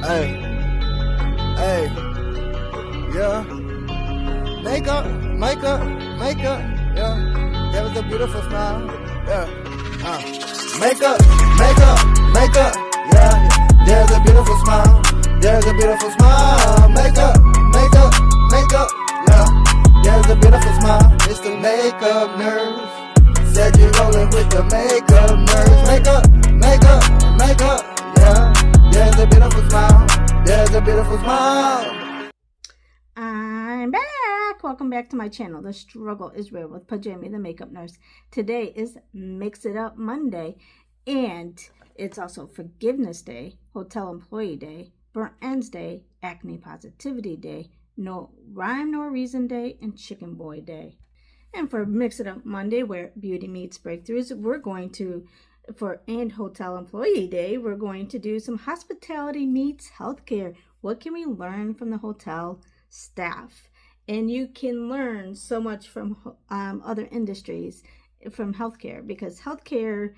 Hey, hey, yeah. Makeup, yeah. That was a beautiful smile, yeah. Makeup, yeah. There's a beautiful smile, there's a beautiful smile. Makeup, yeah. There's a beautiful smile. It's the makeup nurse. Said you're rolling with the makeup nurse. Makeup, yeah. There's a beautiful smile. There's a beautiful smile. I'm back. Welcome back to my channel. The struggle is real with Pajami, the makeup nurse. Today is Mix It Up Monday, and it's also Forgiveness Day, Hotel Employee Day, Burnt Ends Day, Acne Positivity Day, No Rhyme Nor Reason Day, and Chicken Boy Day. And for Mix It Up Monday, where beauty meets breakthroughs, we're going to, and Hotel Employee Day, we're going to do some hospitality meets healthcare. What can we learn from the hotel staff? And you can learn so much from other industries, from healthcare, because healthcare,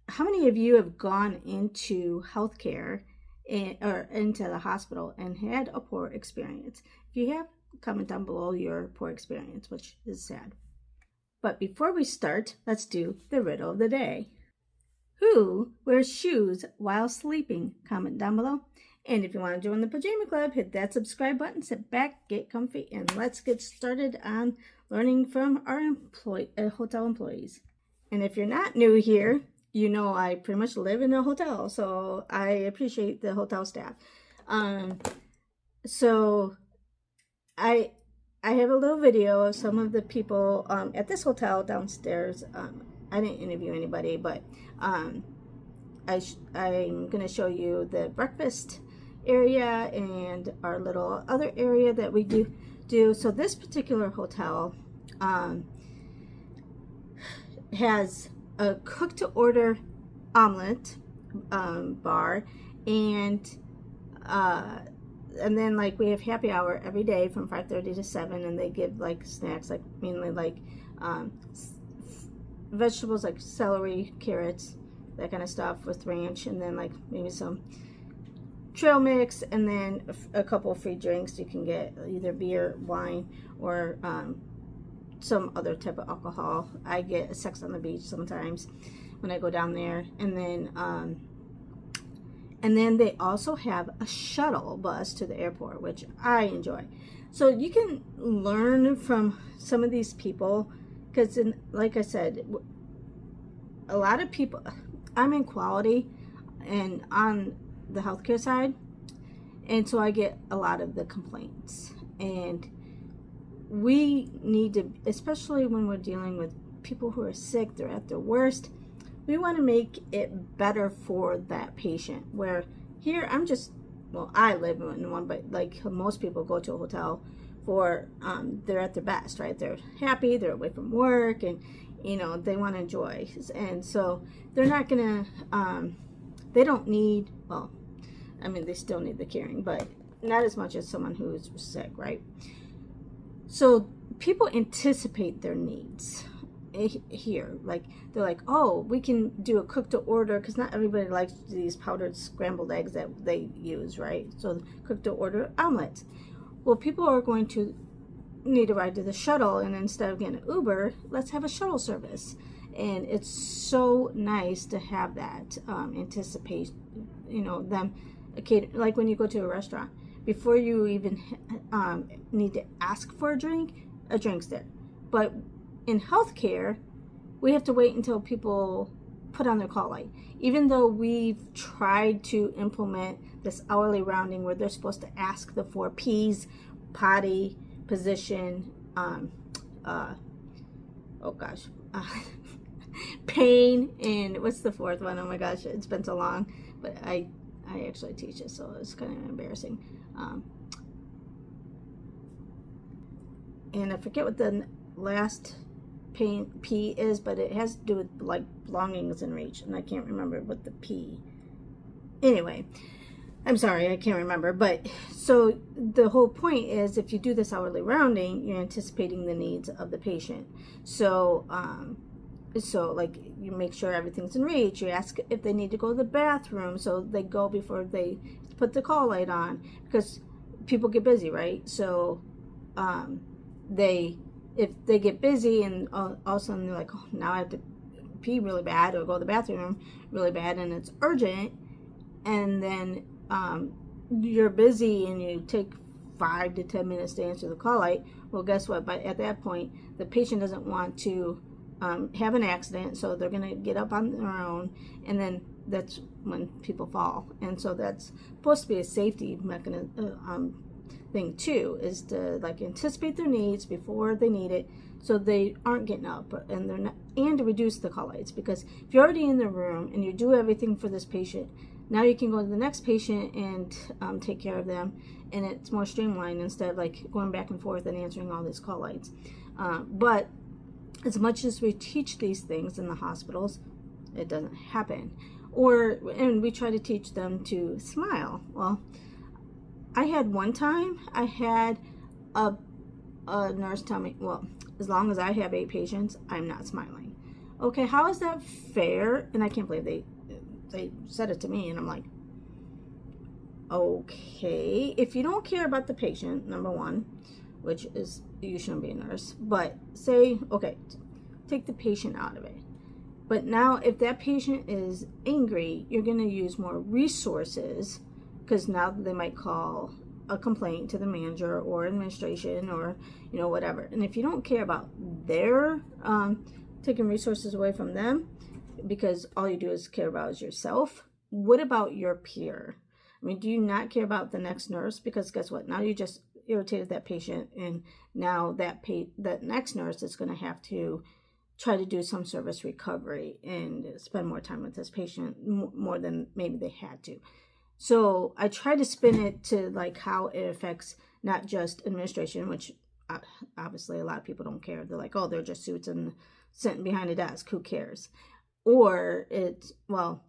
how many of you have gone into healthcare or into the hospital and had a poor experience? If you have, comment down below your poor experience, which is sad. But before we start, let's do the riddle of the day. Who wears shoes while sleeping? Comment down below. And if you want to join the Pajama Club, hit that subscribe button, sit back, get comfy, and let's get started on learning from our hotel employees. And if you're not new here, you know I pretty much live in a hotel, so I appreciate the hotel staff. So I have a little video of some of the people at this hotel downstairs. I didn't interview anybody, but I'm going to show you the breakfast area and our little other area that we do. So this particular hotel has a cook-to-order omelet bar, and then like we have happy hour every day from 5:30 to 7, and they give like snacks, like mainly like vegetables like celery, carrots, that kind of stuff with ranch, and then like maybe some trail mix, and then a couple of free drinks. You can get either beer, wine, or some other type of alcohol. I get a Sex on the Beach sometimes when I go down there, and then they also have a shuttle bus to the airport, which I enjoy. So you can learn from some of these people, because like I said, a lot of people, I'm in quality and on the healthcare side, and so I get a lot of the complaints, and we need to, especially when we're dealing with people who are sick, they're at their worst, we want to make it better for that patient. Where here I'm just, well, I live in one, but like most people go to a hotel for they're at their best, right? They're happy, they're away from work, and you know, they want to enjoy, and so they're not gonna they don't need, well, I mean, they still need the caring, but not as much as someone who's sick, right? So people anticipate their needs here. Like, they're like, oh, we can do a cook to order, because not everybody likes these powdered scrambled eggs that they use, right? So cook to order omelets. Well, people are going to need a ride to the shuttle, and instead of getting an Uber, let's have a shuttle service. And it's so nice to have that anticipation, you know, them, like when you go to a restaurant, before you even need to ask for a drink's there. But in healthcare, we have to wait until people put on their call light. Even though we've tried to implement this hourly rounding where they're supposed to ask the 4 P's, potty, position, pain, and what's the 4th one? Oh my gosh, it's been so long, but I actually teach it, so it's kind of embarrassing. And I forget what the last P is, but it has to do with like belongings and reach, and I can't remember what the P. Anyway, I'm sorry, I can't remember. But so the whole point is, if you do this hourly rounding, you're anticipating the needs of the patient. So So like you make sure everything's in reach. You ask if they need to go to the bathroom, so they go before they put the call light on, because people get busy, right? So they, if they get busy and all of a sudden they're like, oh, now I have to pee really bad or go to the bathroom really bad and it's urgent, and then you're busy and you take 5 to 10 minutes to answer the call light, well, guess what? But at that point, the patient doesn't want to have an accident, so they're going to get up on their own, and then that's when people fall. And so that's supposed to be a safety mechanism thing too, is to like anticipate their needs before they need it, so they aren't getting up, and they're not, and to reduce the call lights, because if you're already in the room and you do everything for this patient, now you can go to the next patient and take care of them, and it's more streamlined instead of like going back and forth and answering all these call lights. But as much as we teach these things in the hospitals, it doesn't happen. And we try to teach them to smile. Well, I had one time, I had a nurse tell me, well, as long as I have 8 patients, I'm not smiling. Okay, how is that fair? And I can't believe they said it to me, and I'm like, okay, if you don't care about the patient, number one, which is you shouldn't be a nurse, but say, okay, take the patient out of it. But now if that patient is angry, you're going to use more resources, because now they might call a complaint to the manager or administration or, you know, whatever. And if you don't care about their taking resources away from them, because all you do is care about is yourself, what about your peer? I mean, do you not care about the next nurse? Because guess what? Now you just irritated that patient, and now that next nurse is going to have to try to do some service recovery and spend more time with this patient, more than maybe they had to. So I try to spin it to like how it affects not just administration, which obviously a lot of people don't care. They're like, oh, they're just suits and sitting behind a desk. Who cares? Or it's, well,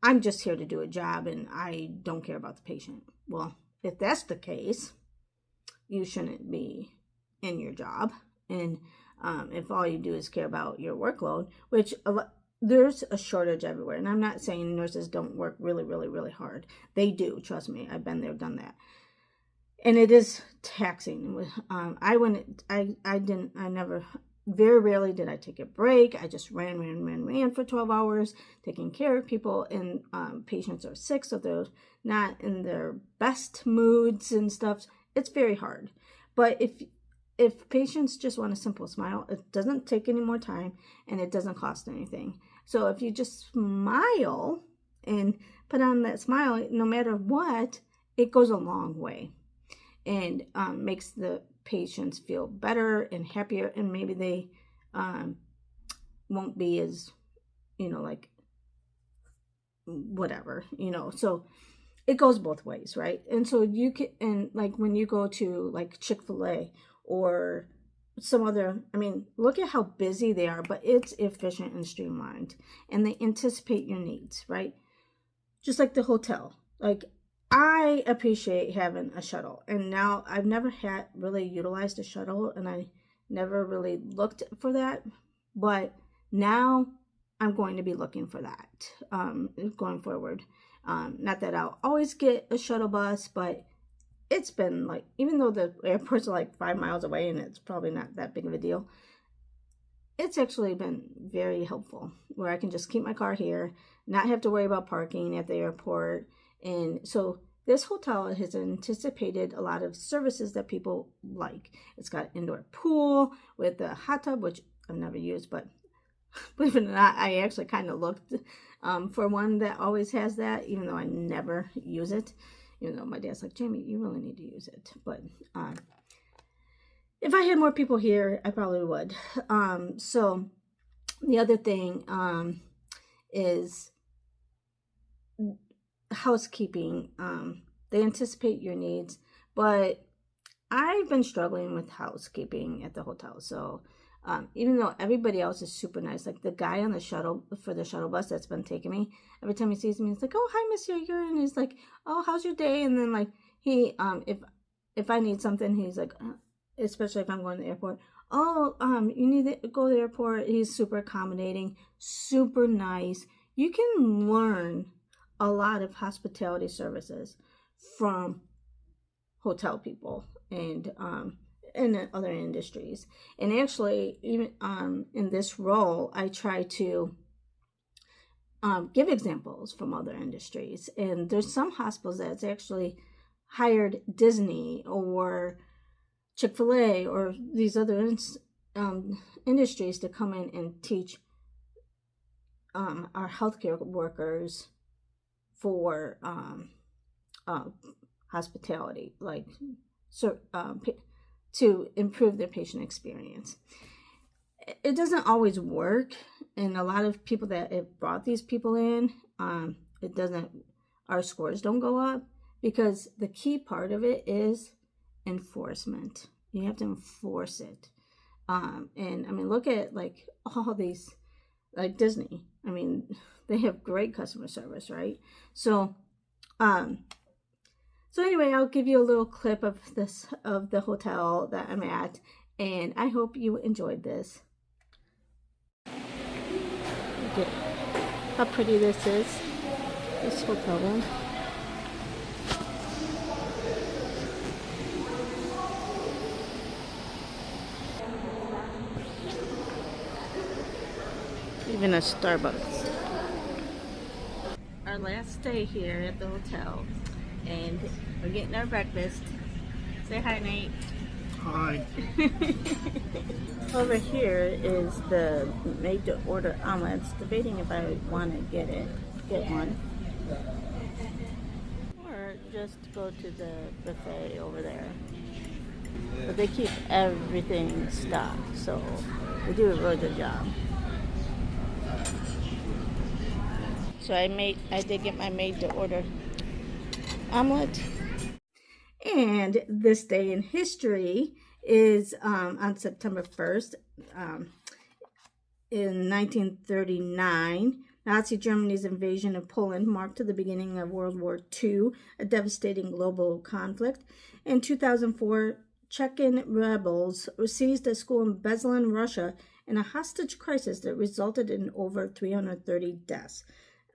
I'm just here to do a job and I don't care about the patient. Well, if that's the case, you shouldn't be in your job. And if all you do is care about your workload, which there's a shortage everywhere. And I'm not saying nurses don't work really, really, really hard. They do. Trust me. I've been there, done that. And it is taxing. Very rarely did I take a break. I just ran for 12 hours, taking care of people, and patients are sick, so they're not in their best moods and stuff. It's very hard. But if patients just want a simple smile, it doesn't take any more time and it doesn't cost anything. So if you just smile and put on that smile, no matter what, it goes a long way, and makes the patients feel better and happier, and maybe they won't be as, like whatever, so it goes both ways, right? And so you can, and like when you go to like Chick-fil-A or some other, look at how busy they are, but it's efficient and streamlined, and they anticipate your needs, right? Just like the hotel. Like, I appreciate having a shuttle, and now I've never had really utilized a shuttle, and I never really looked for that, but now I'm going to be looking for that going forward. Not that I'll always get a shuttle bus, but it's been like, even though the airports are like 5 miles away and it's probably not that big of a deal, it's actually been very helpful, where I can just keep my car here, not have to worry about parking at the airport. And so this hotel has anticipated a lot of services that people like. It's got an indoor pool with a hot tub, which I've never used, but believe it or not, I actually kind of looked for one that always has that, even though I never use it. Even though my dad's like, Jamie, you really need to use it. But if I had more people here, I probably would. So the other thing is housekeeping. They anticipate your needs, but I've been struggling with housekeeping at the hotel. So even though everybody else is super nice, like the guy on the shuttle bus that's been taking me, every time he sees me, he's like, oh, hi, Miss Yeager, and he's like, oh, how's your day? And then like he if I need something, he's like, especially if I'm going to the airport, oh, you need to go to the airport. He's super accommodating, super nice. You can learn a lot of hospitality services from hotel people and in other industries. And actually, even in this role, I try to give examples from other industries. And there's some hospitals that's actually hired Disney or Chick-fil-A or these other industries to come in and teach our healthcare workers for hospitality, like to improve their patient experience. It doesn't always work, and a lot of people that have brought these people in, our scores don't go up, because the key part of it is enforcement. You have to enforce it. And I mean, look at like all these, like Disney. I mean, they have great customer service, right? So anyway, I'll give you a little clip of the hotel that I'm at, and I hope you enjoyed this. Look at how pretty this is, this hotel room. Even a Starbucks. Our last day here at the hotel, and we're getting our breakfast. Say hi, Nate. Hi. Over here is the made-to-order omelets. Debating if I want to get one, or just go to the buffet over there. But they keep everything stocked, so they do a really good job. So I did get my made-to-order omelet. And this day in history is on September 1st. In 1939, Nazi Germany's invasion of Poland marked the beginning of World War II, a devastating global conflict. In 2004, Chechen rebels seized a school in Beslan, Russia, in a hostage crisis that resulted in over 330 deaths,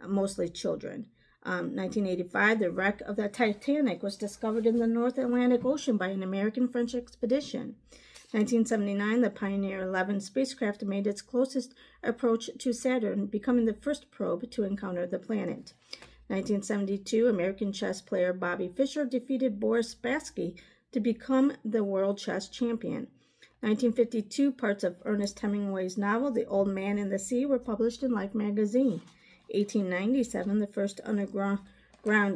mostly children. 1985, the wreck of the Titanic was discovered in the North Atlantic Ocean by an American-French expedition. 1979, the Pioneer 11 spacecraft made its closest approach to Saturn, becoming the first probe to encounter the planet. 1972, American chess player Bobby Fischer defeated Boris Spassky to become the world chess champion. 1952, parts of Ernest Hemingway's novel The Old Man and the Sea were published in Life magazine. 1897, the first underground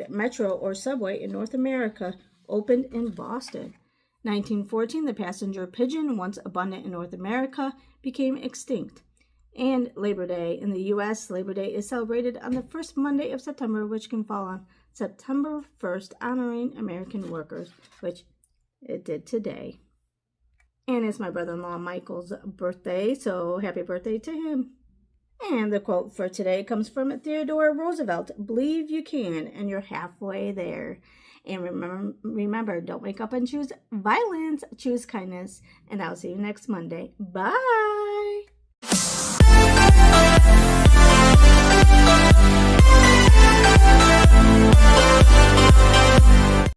metro or subway in North America opened in Boston. 1914, the passenger pigeon, once abundant in North America, became extinct. And Labor Day. In the U.S., Labor Day is celebrated on the first Monday of September, which can fall on September 1st, honoring American workers, which it did today. And it's my brother-in-law Michael's birthday, so happy birthday to him. And the quote for today comes from Theodore Roosevelt: "Believe you can, and you're halfway there." And remember, don't wake up and choose violence, choose kindness. And I'll see you next Monday. Bye!